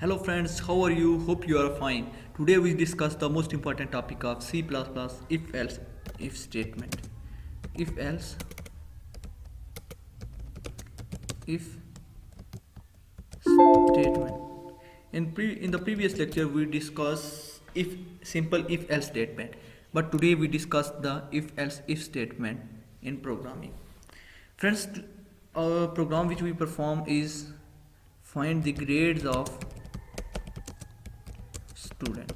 Hello friends, how are you? Hope you are fine. Today we discuss the most important topic of C++ if else if statement. If else if statement. In the previous lecture we discussed if simple if else statement, but today we discuss the if else if statement in programming. Friends, a program which we perform is find the grades of student.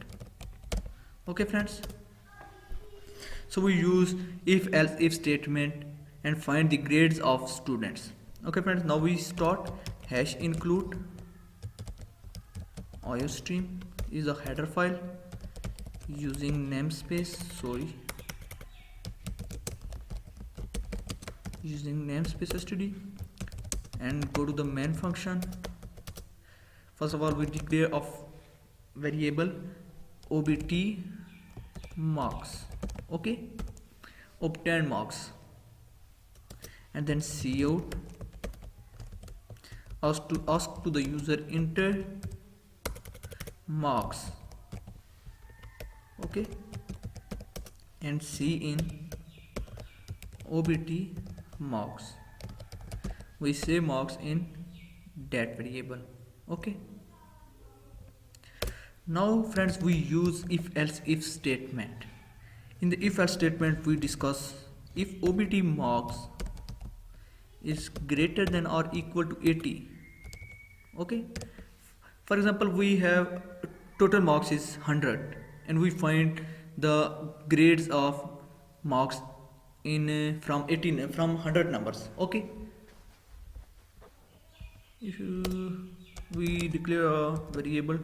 Okay friends, so we use if else if statement and find the grades of students. Okay friends, now we start. Hash include iostream is a header file using namespace std, and go to the main function. First of all, we declare of variable obt marks, okay, obtain marks, and then cout ask to the user enter marks, okay, and c in obt marks, we say marks in that variable. Okay, now friends, we use if else if statement. In the if else statement we discuss if obt marks is greater than or equal to 80. Okay, for example, we have total marks is 100 and we find the grades of marks in from 18 from 100 numbers. Okay, if we declare a variable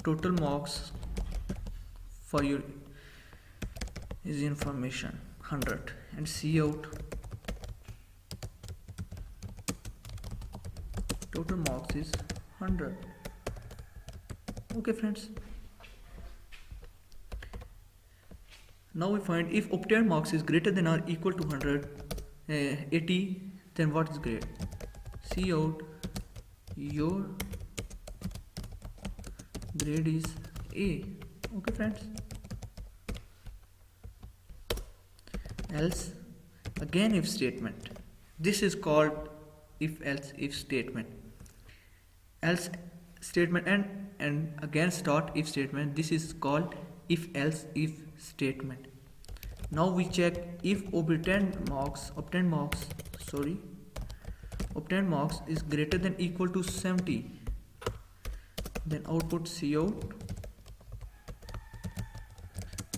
total marks for your is information 100 and cout total marks is 100. Okay friends, now we find if obtained marks is greater than or equal to 80, then what is grade? Cout your grade is A. Okay friends, else again if statement. This is called if else if statement. Else statement and again start if statement. This is called if else if statement. Now we check if obtained marks is greater than equal to 70, then output cout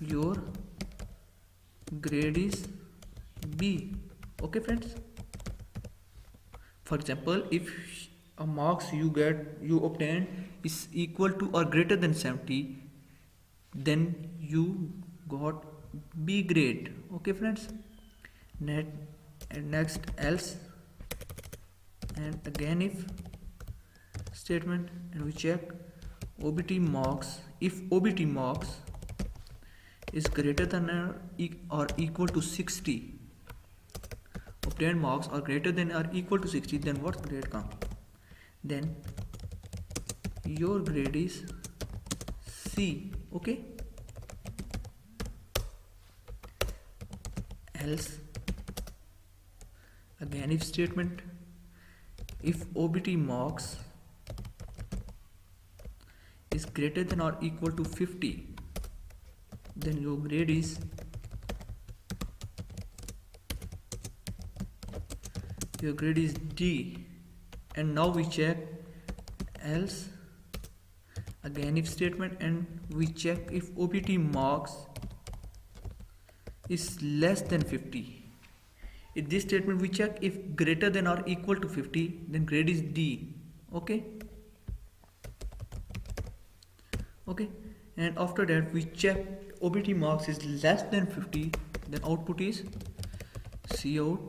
your grade is B. Okay friends, for example, if a marks you obtain is equal to or greater than 70, then you got B grade. Okay friends, next else and again if statement, and we check obt marks. If obt marks is greater than or equal to 60, obtained marks are greater than or equal to 60, then what grade comes? Then your grade is C. Okay, else again if statement. If obt marks is greater than or equal to 50, then your grade is D. And now we check else again if statement, and we check if obt marks is less than 50. In this statement we check if greater than or equal to 50, then grade is D. Okay, and after that we check obt marks is less than 50, then output is cout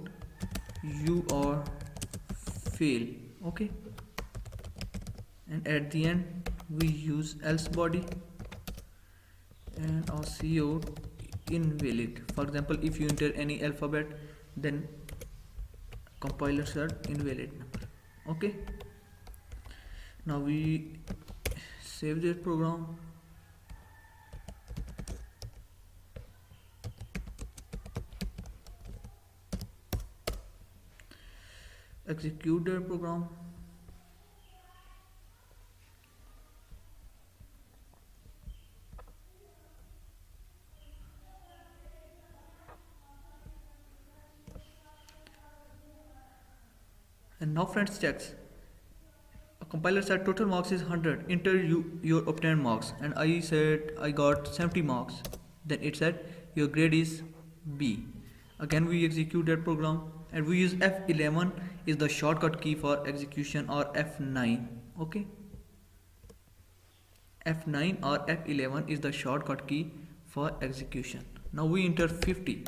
you are fail. Okay, and at the end we use else body and our cout invalid. For example, if you enter any alphabet, then compiler said invalid number. Okay, now we save that program. Execute that program. And now friends, checks. A compiler said total marks is 100. Enter your obtained marks. And I said I got 70 marks. Then it said your grade is B. Again we execute that program and we use F11 is the shortcut key for execution, or F9. Okay. F9 or F11 is the shortcut key for execution. Now we enter 50.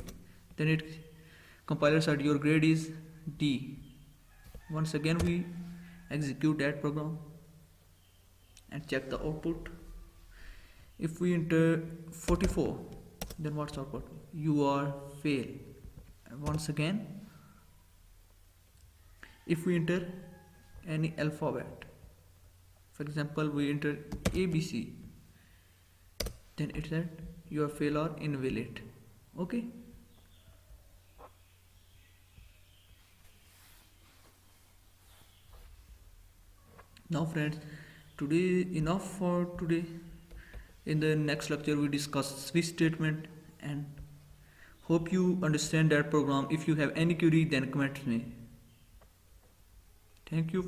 Then it compiler said your grade is D. Once again we execute that program and check the output. If we enter 44, then what's output? You are fail. And once again, if we enter any alphabet, for example we enter ABC, then it said your fail or invalid. Okay. Now friends, today enough for today. In the next lecture we discuss switch statement, and hope you understand that program. If you have any query, then comment me. Thank you.